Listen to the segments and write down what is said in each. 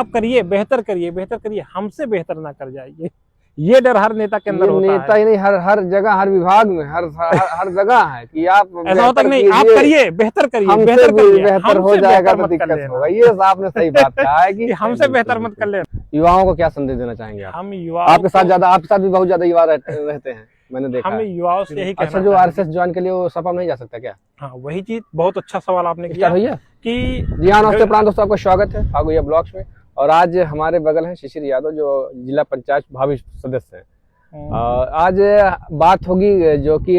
आप करिए, बेहतर करिए, हमसे बेहतर ना कर जाइए। ये डर हर नेता के अंदर होता नेता ही नहीं, हर जगह, हर विभाग में, हर जगह है कि आप ऐसा होता नहीं, आप करिए, बेहतर करिए, बेहतर हो जाएगा तो दिक्कत होगा। ये आपने सही बात कहा है कि हमसे बेहतर मत कर लेना। युवाओं को क्या संदेश देना चाहेंगे आप? हम युवा, आपके साथ भी बहुत ज्यादा युवा रहते हैं, मैंने देखा। हम युवाओं से यही कहना। अच्छा, जो आरएसएस ज्वाइन के लिए वो सपा में नहीं जा सकता क्या? हाँ, वही चीज, बहुत अच्छा सवाल आपने किया भैया कि जी हाँ। नमस्ते प्रांत दोस्तों, आपका स्वागत है फागुया ब्लॉग्स में। और आज हमारे बगल हैं शिशिर यादव, जो जिला पंचायत भावी सदस्य हैं। आज बात होगी जो कि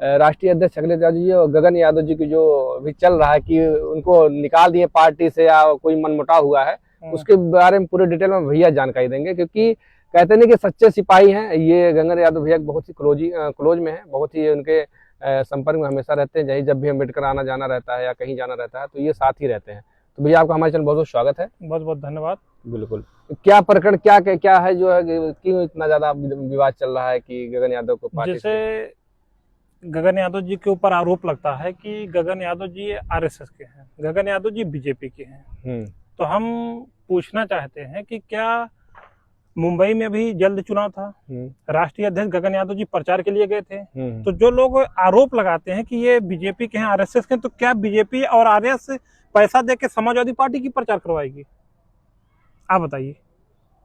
राष्ट्रीय अध्यक्ष अखिलेश यादव जी और गगन यादव जी की जो भी चल रहा है कि उनको निकाल दिए पार्टी से या कोई मनमुटाव हुआ है, उसके बारे में पूरे डिटेल में भैया जानकारी देंगे। क्योंकि कहते नहीं कि सच्चे सिपाही हैं ये। गगन यादव भैया बहुत ही क्लोज में है, बहुत ही उनके संपर्क में हमेशा रहते हैं। जब भी अम्बेडकर आना जाना रहता है या कहीं जाना रहता है तो ये साथ ही रहते हैं। तो भैया आपका हमारे चैनल बहुत बहुत स्वागत है। बहुत बहुत धन्यवाद। बिल्कुल। क्या प्रकरण क्या है जो है, क्यों इतना ज्यादा विवाद चल रहा है कि गगन यादव को पार्टी जैसे गगन यादव जी के ऊपर आरोप लगता है कि गगन यादव जी आरएसएस के हैं, गगन यादव जी बीजेपी के हैं। तो हम पूछना चाहते हैं कि क्या मुंबई में भी जल्द चुनाव था, राष्ट्रीय अध्यक्ष गगन यादव जी प्रचार के लिए गए थे, तो जो लोग आरोप लगाते हैं कि ये बीजेपी के हैं, आरएसएस के हैं, तो क्या बीजेपी और आरएसएस पैसा देके समाजवादी पार्टी की प्रचार करवाएगी? आप बताइए।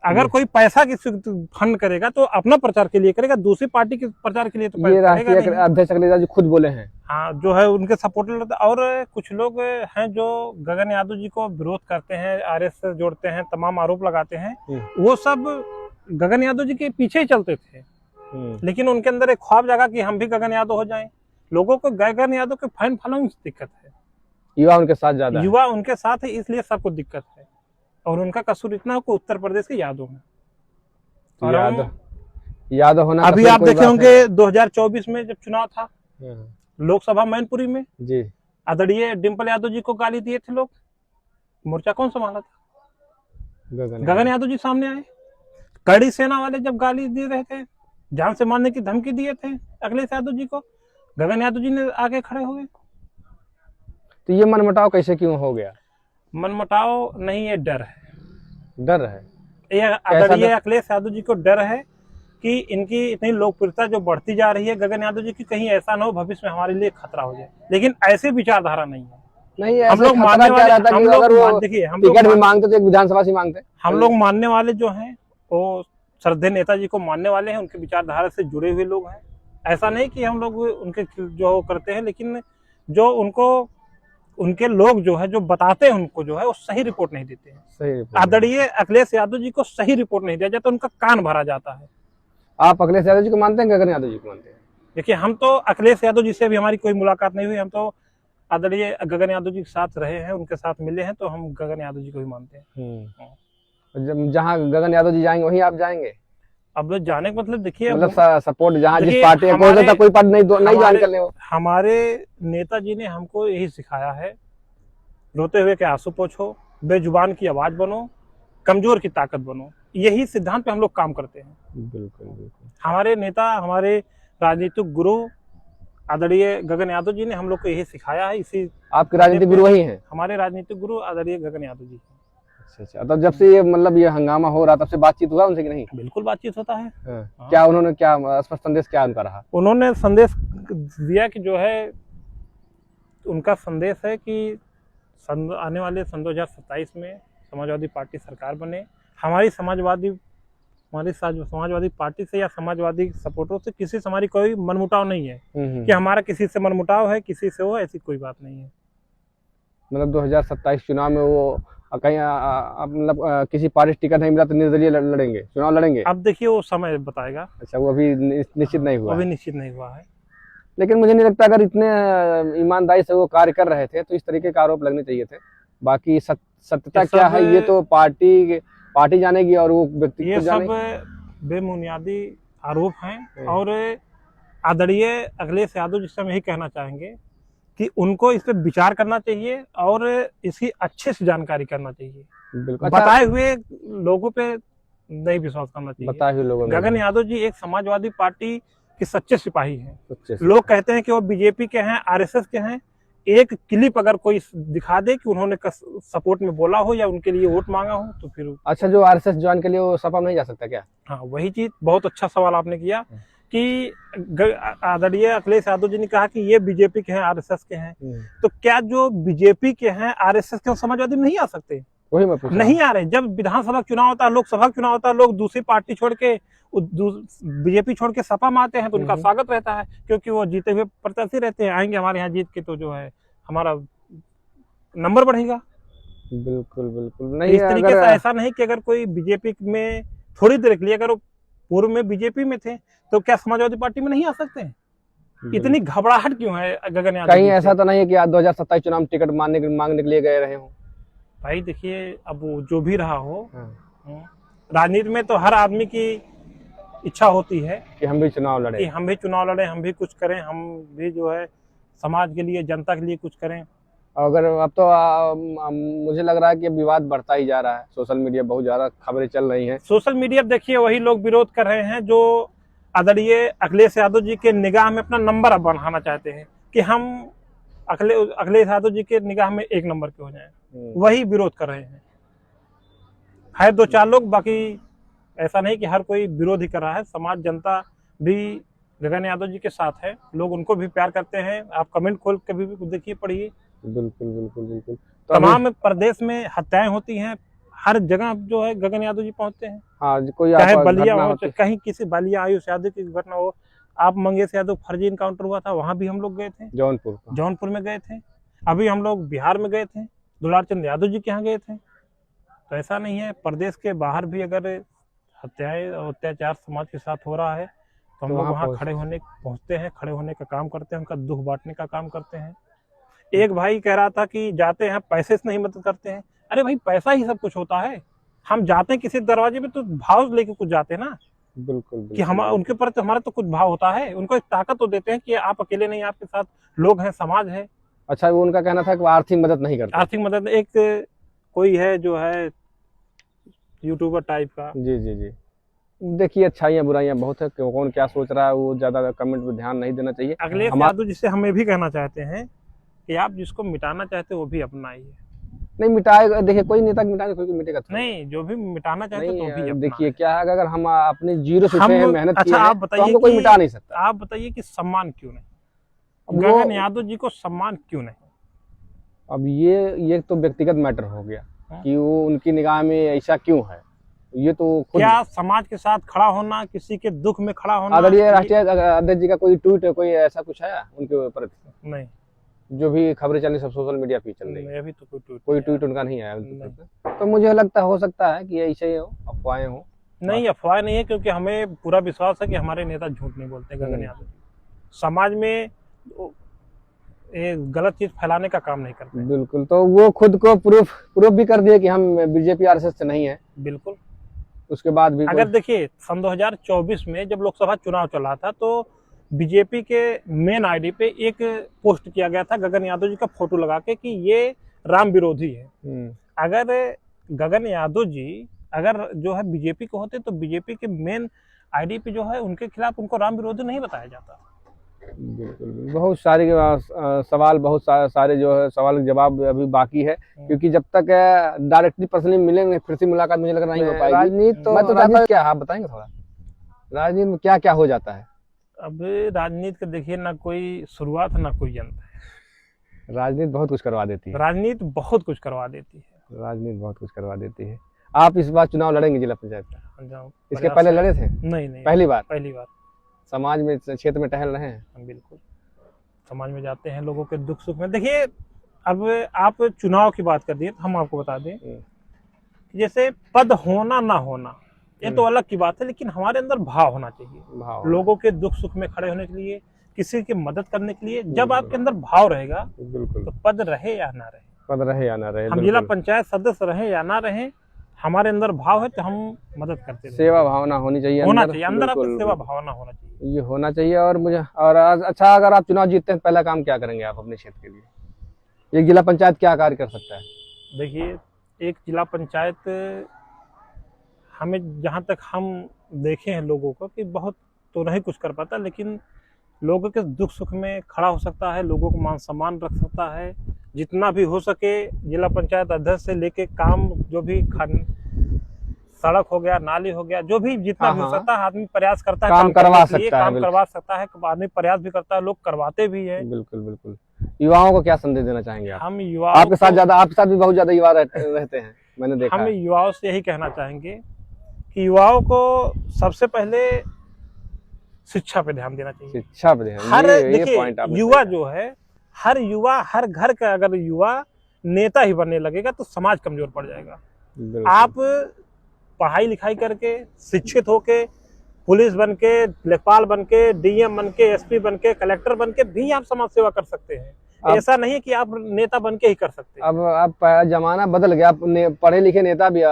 अगर कोई पैसा की फंड करेगा तो अपना प्रचार के लिए करेगा, दूसरी पार्टी के प्रचार के लिए तो ये राष्ट्रीय अध्यक्ष अखिलेश यादव जी खुद बोले हैं। हाँ, जो है उनके सपोर्टर। और कुछ लोग हैं जो गगन यादव जी को विरोध करते हैं, आरएसएस जोड़ते हैं, तमाम आरोप लगाते हैं, वो सब गगन यादव जी के पीछे ही चलते थे। लेकिन उनके अंदर एक ख्वाब जागा कि हम भी गगन यादव हो जाएं। लोगों को गगन यादव के फैन फॉलोइंग से दिक्कत है, युवा उनके साथ ज्यादा, युवा उनके साथ है, इसलिए सबको दिक्कत है। और उनका कसूर इतना हो कि उत्तर प्रदेश के यादव में, और यादव होना। अभी आप देखे होंगे 2024 में जब चुनाव था लोकसभा मैनपुरी में जी, आदरणीय डिंपल यादव जी को गाली दिए थे लोग। मोर्चा कौन संभाला था? गगन यादव जी सामने आए। कड़ी सेना वाले जब गाली दे रहे थे, जान से मारने की धमकी दिए थे अखिलेश यादव जी को, गगन यादव जी ने आगे खड़े हो गए। तो ये मनमुटाव कैसे क्यों हो गया? मनमुटाव नहीं, ये डर है। डर है? ये आदरणीय अखिलेश यादव जी को डर है कि इनकी इतनी लोकप्रियता जो बढ़ती जा रही है गगन यादव जी की, कहीं ऐसा ना हो भविष्य में हमारे लिए खतरा हो जाए। लेकिन ऐसी विचारधारा नहीं है। नहीं, हम लोग मानने वाले, देखिए हम लोग भी मांगते तो एक विधानसभा से मांगते। हम लोग मानने वाले जो हैं वो श्रद्धेय नेताजी को मानने वाले हैं, उनके विचारधारा से जुड़े हुए लोग हैं। ऐसा नहीं कि हम लोग उनके जो करते हैं, लेकिन जो उनके लोग जो है जो बताते हैं उनको जो है वो सही रिपोर्ट नहीं देते हैं। आदरणीय अखिलेश यादव जी को सही रिपोर्ट नहीं दिया जाता, उनका कान भरा जाता है। आप अखिलेश यादव जी को मानते हैं, गगन यादव जी को मानते हैं? देखिए, हम तो अखिलेश यादव जी से भी हमारी कोई मुलाकात नहीं हुई, हम तो आदरणीय गगन यादव जी के साथ रहे हैं, उनके साथ मिले हैं, तो हम गगन यादव जी को ही मानते हैं। जहाँ गगन यादव जी जाएंगे वहीं आप जाएंगे? अब जाने का मतलब देखिए, मतलब सपोर्ट जहाँ जिस पार्टी कोई पार्टी नहीं ज्वाइन कर ले। हमारे नेताजी ने हमको यही सिखाया है, रोते हुए के आंसू पोंछो, बेजुबान की आवाज बनो, कमजोर की ताकत बनो। यही सिद्धांत पे हम लोग काम करते हैं। बिल्कुल। हमारे नेता, हमारे राजनीतिक गुरु आदरणीय गगन यादव जी ने हम लोग को यही सिखाया है। इसी आपके राजनीतिक गुरु वही हैं? हमारे राजनीतिक गुरु आदरणीय गगन यादव जी। अच्छा। तब जब से ये मतलब ये हंगामा हो रहा तब से बातचीत हुआ उनसे कि नहीं? बिल्कुल बातचीत होता है। क्या उन्होंने क्या स्पष्ट संदेश क्या उनका रहा? उन्होंने संदेश दिया कि जो है उनका संदेश है कि आने वाले सन 2027 में समाजवादी पार्टी सरकार बने। हमारी समाजवादी पार्टी से या समाजवादी सपोर्टरों से किसी से हमारी कोई मनमुटाव नहीं है कि हमारा किसी से मनमुटाव है, किसी से हो, ऐसी कोई बात नहीं है। मतलब 2027 चुनाव में वो कहीं मतलब किसी पार्टी टिकट नहीं मिला तो निर्दलीय लड़ेंगे, चुनाव लड़ेंगे? अब देखिए वो समय बताएगा। अच्छा, वो अभी निश्चित नहीं हुआ? अभी निश्चित नहीं हुआ है। लेकिन मुझे नहीं लगता, अगर इतने ईमानदारी से वो कार्य कर रहे थे तो इस तरीके का आरोप लगने चाहिए थे। बाकी सत्यता क्या है ये तो पार्टी जानेगी और वो व्यक्ति ये सब बेबुनियादी आरोप हैं। और आदरणीय अखिलेश यादव जी से हम यही कहना चाहेंगे कि उनको इस पे विचार करना चाहिए और इसकी अच्छे से जानकारी करना चाहिए। बताए हुए लोगों पे नहीं विश्वास करना चाहिए। बताए हुए लोगों गगन यादव जी एक समाजवादी पार्टी के सच्चे सिपाही हैं। लोग कहते हैं कि वो बीजेपी के हैं, आरएसएस के हैं, एक क्लिप अगर कोई दिखा दे कि उन्होंने सपोर्ट में बोला हो या उनके लिए वोट मांगा हो तो फिर। अच्छा, जो आरएसएस ज्वाइन के लिए वो सपा में नहीं जा सकता क्या? हाँ, वही चीज, बहुत अच्छा सवाल आपने किया कि आदरणीय अखिलेश यादव जी ने कहा कि ये बीजेपी के हैं, आरएसएस के हैं, तो क्या जो बीजेपी के हैं आरएसएस के समाजवादी नहीं आ सकते? वही मैं पूछ रहा नहीं आ रहे। जब विधानसभा चुनाव होता है, लोकसभा चुनाव होता है, लोग दूसरी पार्टी छोड़ के बीजेपी छोड़ के सपा में आते हैं तो उनका स्वागत रहता है, क्योंकि वो जीते हुए प्रत्याशी रहते हैं, आएंगे हमारे यहाँ जीत के तो जो है हमारा नंबर बढ़ेगा। बिल्कुल बिल्कुल नहीं। इस तरीके से ऐसा नहीं कि अगर कोई बीजेपी में थोड़ी देर के लिए, अगर वो पूर्व में बीजेपी में थे तो क्या समाजवादी पार्टी में नहीं आ सकते हैं? इतनी घबराहट क्यों है गगन यादव? कहीं ऐसा तो नहीं है कि आज 2027 चुनाव में टिकट मांगने के लिए गए रहे हो? भाई देखिए, अब जो भी रहा हो, राजनीति में तो हर आदमी की इच्छा होती है कि हम भी चुनाव लड़े, हम भी कुछ करें, हम भी जो है समाज के लिए, जनता के लिए कुछ करें। अगर अब तो मुझे लग रहा है कि विवाद बढ़ता ही जा रहा है, सोशल मीडिया बहुत ज्यादा खबरें चल रही हैं। सोशल मीडिया देखिए, वही लोग विरोध कर रहे हैं जो आदरणीय अखिलेश यादव जी के निगाह में अपना नंबर अब बढ़ाना चाहते हैं कि हम अखिलेश यादव जी के निगाह में एक नंबर के हो जाएं, वही विरोध कर रहे हैं। है दो चार लोग, बाकी ऐसा नहीं कि हर कोई विरोध ही कर रहा है। समाज, जनता भी गगन यादव जी के साथ है, लोग उनको भी प्यार करते हैं। आप कमेंट खोल के भी देखिए, पढ़िए। बिल्कुल बिल्कुल बिल्कुल। तो तमाम प्रदेश में हत्याएं होती हैं, हर जगह जो है गगन यादव जी पहुंचते हैं। हाँ, कोई चाहे बलिया हो, कहीं किसी बलिया आयुष यादव की घटना हो, आप मंगेश यादव फर्जी इनकाउंटर हुआ था, वहां भी हम लोग गए थे, जौनपुर में गए थे। अभी हम लोग बिहार में गए थे, दुलारचंद यादव जी के यहाँ गए थे। तो ऐसा नहीं है, प्रदेश के बाहर भी अगर हत्याएं और अत्याचार समाज के साथ हो रहा है तो हम लोग वहाँ पहुँचते हैं, खड़े होने का काम करते हैं, उनका दुख बांटने का काम करते हैं। एक भाई कह रहा था कि जाते हैं पैसे से नहीं मदद करते हैं। अरे भाई, पैसा ही सब कुछ होता है। हम जाते हैं किसी दरवाजे में तो भाव लेके कुछ जाते हैं ना। बिल्कुल कि हम उनके प्रति हमारा तो कुछ भाव होता है, उनको एक ताकत तो देते हैं कि आप अकेले नहीं, आपके साथ लोग हैं, समाज है। अच्छा, वो उनका कहना था कि वो आर्थिक मदद नहीं करते। आर्थिक मदद, एक कोई है जो है यूट्यूबर टाइप का। जी जी जी। देखिए, अच्छाइयाँ बुराइयाँ बहुत है, कौन क्या सोच रहा है वो ज्यादा कमेंट पे ध्यान नहीं देना चाहिए। अखिलेश यादव जिससे हम ये भी कहना चाहते हैं कि आप जिसको मिटाना चाहते हो वो भी अपनाइए। नहीं मिटाएगा, देखिए कोई नेता मिटाएगा, कोई मिटेगा नहीं, जो भी मिटाना चाहते हो तो भी देखिए क्या है, अगर हम अपने जीरो से उठे हैं, मेहनत की है, आप बताइए, तो हमको कोई मिटा नहीं सकता। आप बताइए कि सम्मान क्यों नहीं, गगन यादव जी को सम्मान क्यों नहीं? अब ये तो व्यक्तिगत मैटर हो गया कि वो उनकी निगाह में ऐसा क्यों है। ये तो क्या समाज के साथ खड़ा होना, किसी के दुख में खड़ा होना। आदरणीय राष्ट्रीय अध्यक्ष जी का कोई ट्वीट, कोई ऐसा कुछ है उनके ऊपर? नहीं, जो भी खबरें चल रही सब सोशल मीडिया पे चल रही है, अभी तो कोई ट्वीट उनका नहीं आया। तो मुझे लगता हो सकता है कि ऐसे ही हो, अफवाहें हो। नहीं, अफवाह नहीं है, क्योंकि हमें पूरा विश्वास है कि हमारे नेता झूठ नहीं बोलते। गगन यादव समाज में गलत चीज फैलाने का काम नहीं करते। बिल्कुल, तो वो खुद को प्रूफ भी कर दिए कि हम बीजेपी आरएसएस से नहीं है। बिल्कुल। उसके बाद भी अगर देखिए, सन 2024 में जब लोकसभा चुनाव चला था तो बीजेपी के मेन आईडी पे एक पोस्ट किया गया था गगन यादव जी का फोटो लगा के कि ये राम विरोधी है। अगर गगन यादव जी अगर जो है बीजेपी को होते तो बीजेपी के मेन आईडी पे जो है उनके खिलाफ उनको राम विरोधी नहीं बताया जाता। बिल्कुल, बहुत सारे सवाल, बहुत सारे जो है सवाल के जवाब अभी बाकी है, क्योंकि जब तक डायरेक्टली पर्सनली मिलेंगे, फिर से मुलाकात मुझे लग रहा नहीं हो पाएगी। राजनीति तो राजनीति क्या, आप बताएंगे थोड़ा, राजनीति में क्या क्या हो जाता है? अब राजनीति का देखिए, ना कोई शुरुआत ना कोई अंत है। राजनीति बहुत कुछ करवा देती है। राजनीति बहुत कुछ करवा देती है। राजनीति बहुत कुछ करवा देती है। आप इस बार चुनाव लड़ेंगे जिला पंचायत का? इसके पहले लड़े थे? नहीं, पहली बार। समाज में, क्षेत्र में टहल रहे हैं? बिल्कुल, समाज में जाते हैं, लोगों के दुख सुख में। देखिए, अब आप चुनाव की बात कर दिए तो हम आपको बता दें, जैसे पद होना ना होना ये तो अलग की बात है, लेकिन हमारे अंदर भाव होना चाहिए। लोगों के दुख सुख में खड़े होने के लिए, किसी की मदद करने के लिए। जब आपके अंदर भाव रहेगा तो पद रहे या ना रहे, हम जिला पंचायत सदस्य रहे या ना रहे, हमारे अंदर भाव है तो हम मदद करते हैं। सेवा भावना होनी चाहिए, अंदर आपको सेवा भावना होना चाहिए, ये होना चाहिए। और अच्छा, अगर आप चुनाव जीतते हैं, पहला काम क्या करेंगे आप अपने क्षेत्र के लिए? एक जिला पंचायत क्या कार्य कर सकता है? देखिए, एक जिला पंचायत हमें, जहाँ तक हम देखे हैं लोगों को, कि बहुत तो नहीं कुछ कर पाता, लेकिन लोगों के दुख सुख में खड़ा हो सकता है, लोगों को मान सम्मान रख सकता है। जितना भी हो सके जिला पंचायत अध्यक्ष से लेके काम, जो भी सड़क हो गया, नाली हो गया, जो भी जितना भी हो सकता है, आदमी प्रयास करता है काम करवा सकता है, काम करवा सकता है, आदमी प्रयास भी करता है, लोग करवाते भी है। बिल्कुल बिल्कुल। युवाओं को क्या संदेश देना चाहेंगे आप? हम युवा आपके साथ भी बहुत ज्यादा युवा रहते हैं, मैंने देखा हम है। युवाओं से यही कहना चाहेंगे कि युवाओं को सबसे पहले शिक्षा पे ध्यान देना चाहिए। शिक्षा पे ध्यान, हर ये देखिए पॉइंट आपने युवा सही जो है, हर युवा, हर घर का अगर युवा नेता ही बनने लगेगा तो समाज कमजोर पड़ जाएगा। कहा। आप पढ़ाई लिखाई करके, शिक्षित होके, पुलिस बन के, लेखपाल बन के, डीएम बन के, एसपी बन के, कलेक्टर बन के भी आप समाज सेवा कर सकते हैं। ऐसा नहीं है कि आप नेता बन के ही कर सकते हैं। अब जमाना बदल गया, पढ़े लिखे नेता भी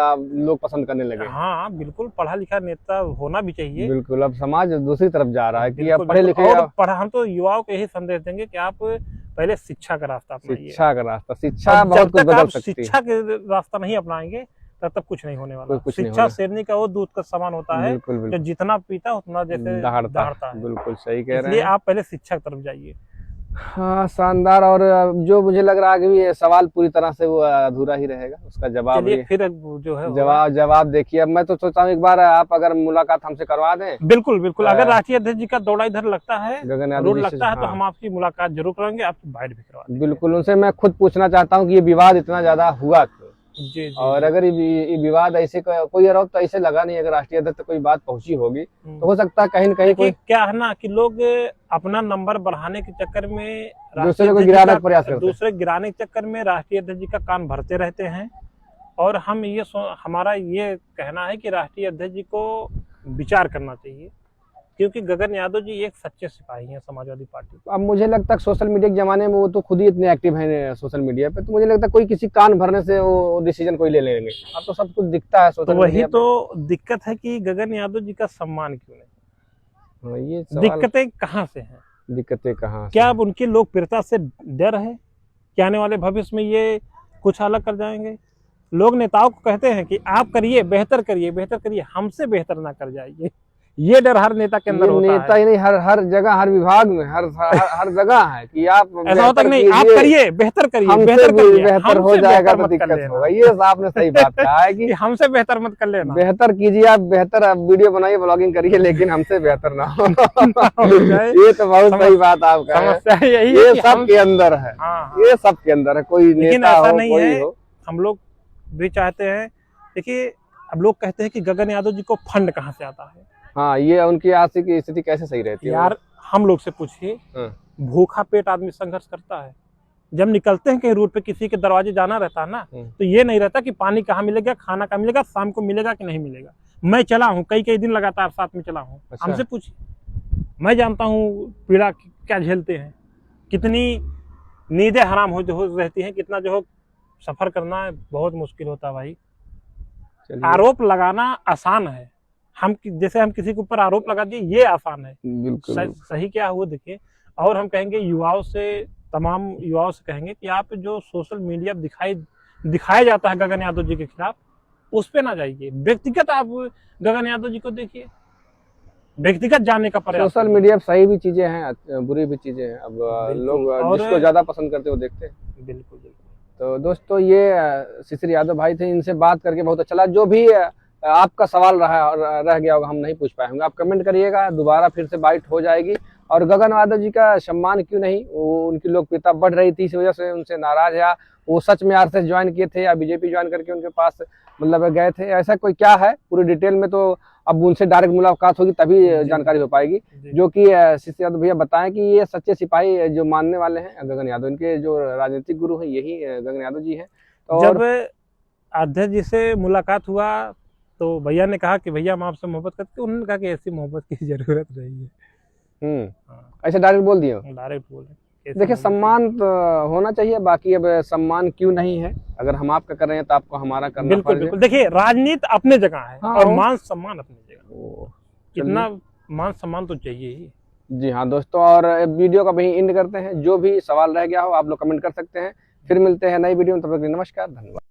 लोग पसंद करने लगे। हाँ बिल्कुल, पढ़ा लिखा नेता होना भी चाहिए। बिल्कुल, अब समाज दूसरी तरफ जा रहा है कि अब पढ़े लिखे। हम तो युवाओं को यही संदेश देंगे कि आप पहले शिक्षा का रास्ता अपनाइए। शिक्षा का रास्ता, शिक्षा बहुत कुछ बदल सकती है। शिक्षा के रास्ता नहीं अपनाएंगे तब तक कुछ नहीं होने वाला। शिक्षा शेरनी का वो दूध का समान होता है, जो जितना पीता उतना जैसे दहाड़ता है। बिल्कुल सही कह रहे हैं। इसलिए आप पहले शिक्षा की तरफ जाइए। हाँ, शानदार। और जो मुझे लग रहा है कि ये सवाल पूरी तरह से वो अधूरा ही रहेगा, उसका जवाब फिर जो है जवाब देखिए। अब मैं तो सोचता हूँ एक बार आप अगर मुलाकात हमसे करवा दें। बिल्कुल बिल्कुल, अगर राष्ट्रीय अध्यक्ष जी का दौरा इधर लगता है, गगन यादव जी लगता है, तो हम आपकी मुलाकात जरूर करेंगे, आपकी बाइट भी करवा देंगे। बिल्कुल, उनसे मैं खुद पूछना चाहता हूँ कि ये विवाद इतना ज्यादा हुआ क्यों। जी, और अगर ये विवाद ऐसे कोई आरोप तो ऐसे लगा नहीं, अगर राष्ट्रीय अध्यक्ष तक कोई बात पहुंची होगी तो हो सकता है कहीं न कहीं कोई क्या है ना कि लोग अपना नंबर बढ़ाने के चक्कर में दूसरे को गिराने का प्रयास करते हैं। दूसरे गिराने के चक्कर में राष्ट्रीय अध्यक्ष जी का कान भरते रहते हैं। और हम हमारा ये कहना है कि राष्ट्रीय अध्यक्ष जी को विचार करना चाहिए, क्योंकि गगन यादव जी एक सच्चे सिपाही हैं समाजवादी पार्टी। अब मुझे लगता है सोशल मीडिया के जमाने में वो तो खुद ही इतने एक्टिव हैं सोशल मीडिया पे, तो मुझे लगता है कोई किसी कान भरने से वो डिसीजन कोई ले लेंगे। अब तो सब कुछ दिखता है सोशल मीडिया पे। तो दिक्कत है कि गगन यादव जी का सम्मान क्यों नहीं? ये दिक्कतें कहाँ से हैं? दिक्कतें कहाँ? क्या अब उनकी लोकप्रियता से डर है कि आने वाले भविष्य में ये कुछ अलग कर जाएंगे? लोग नेताओं को कहते हैं कि आप करिए, बेहतर करिए, बेहतर करिए, हमसे बेहतर ना कर जाइए। ये डर हर नेता के अंदर होता है। नेता ही नहीं, हर जगह, हर विभाग में, हर जगह है कि आप ऐसा होता नहीं, आप करिए, बेहतर करिए, बेहतर हो जाएगा तो दिक्कत होगा। ये आपने सही बात कहा है कि हमसे बेहतर मत कर लेना। बेहतर कीजिए, आप बेहतर वीडियो बनाइए, ब्लॉगिंग करिए, लेकिन हमसे बेहतर ना हो। ये तो बहुत सही बात आपका है। ये सबके अंदर है, ये सबके अंदर है, कोई नेता हो, कोई हो। हम लोग भी चाहते हैं। देखिए, अब लोग कहते हैं कि गगन यादव जी को फंड कहाँ से आता है। हाँ, ये उनकी आर्थिक स्थिति कैसे सही रहती है? यार हम लोग से पूछिए, भूखा पेट आदमी संघर्ष करता है। जब निकलते हैं कहीं रूट पे, किसी के दरवाजे जाना रहता है ना, तो ये नहीं रहता कि पानी कहाँ मिलेगा, खाना कहाँ मिलेगा, शाम को मिलेगा कि नहीं मिलेगा। मैं चला हूँ, कई दिन लगातार साथ में चला हूँ। अच्छा। हमसे पूछिए, मैं जानता हूँ पीड़ा क्या झेलते हैं, कितनी नींदें हराम हो रहती हैं, कितना जो सफर करना बहुत मुश्किल होता है भाई। आरोप लगाना आसान है, हम जैसे हम किसी के ऊपर आरोप लगा दिए, ये आसान है। सही क्या हुआ देखिए। और हम कहेंगे युवाओं से, तमाम युवाओं से कहेंगे कि आप जो सोशल मीडिया दिखाया जाता है गगन यादव जी के खिलाफ, उस पे ना जाइए। व्यक्तिगत आप गगन यादव जी को देखिए, व्यक्तिगत जानने का प्रयास। सोशल मीडिया पर सही भी चीजें हैं, बुरी भी चीजें हैं। अब लोग जिसको ज्यादा पसंद करते हैं वो देखते हैं। बिल्कुल। तो दोस्तों, ये शिशिर यादव भाई थे, इनसे बात करके बहुत अच्छा लगा। जो भी आपका सवाल रह गया होगा, हम नहीं पूछ पाए होंगे, आप कमेंट करिएगा, दोबारा फिर से बाइट हो जाएगी। और गगन यादव जी का सम्मान क्यों नहीं, उनकी लोकप्रियता बढ़ रही थी, इस वजह से उनसे नाराज है। वो सच में आरएसएस ज्वाइन किए थे या बीजेपी ज्वाइन करके उनके पास मतलब गए थे, ऐसा कोई क्या है पूरी डिटेल में तो अब उनसे डायरेक्ट मुलाकात होगी तभी जानकारी हो पाएगी। जो कि शिशिर यादव भैया बताएं कि ये सच्चे सिपाही जो मानने वाले हैं गगन यादव, इनके जो राजनीतिक गुरु हैं यही गगन यादव जी हैं। तो जब अध्यक्ष जी से मुलाकात हुआ तो भैया ने कहा कि भैया हम आपसे मोहब्बत करते हैं। उन्होंने कहा कि ऐसी मोहब्बत की जरूरत नहीं है। ऐसे डायरेक्ट बोल दिए? डायरेक्ट बोले। देखिए, सम्मान तो होना चाहिए, बाकी अब सम्मान क्यों नहीं है, अगर हम आपका कर रहे हैं तो आपको हमारा करना बिल्कुल बिल्कुल। देखिए, राजनीति अपने जगह है और मान सम्मान अपनी जगह। कितना मान सम्मान तो चाहिए ही। जी हाँ दोस्तों, और वीडियो का वहीं एंड करते हैं। जो भी सवाल रह गया हो आप लोग कमेंट कर सकते हैं। फिर मिलते हैं नई वीडियो में, तब तक नमस्कार, धन्यवाद।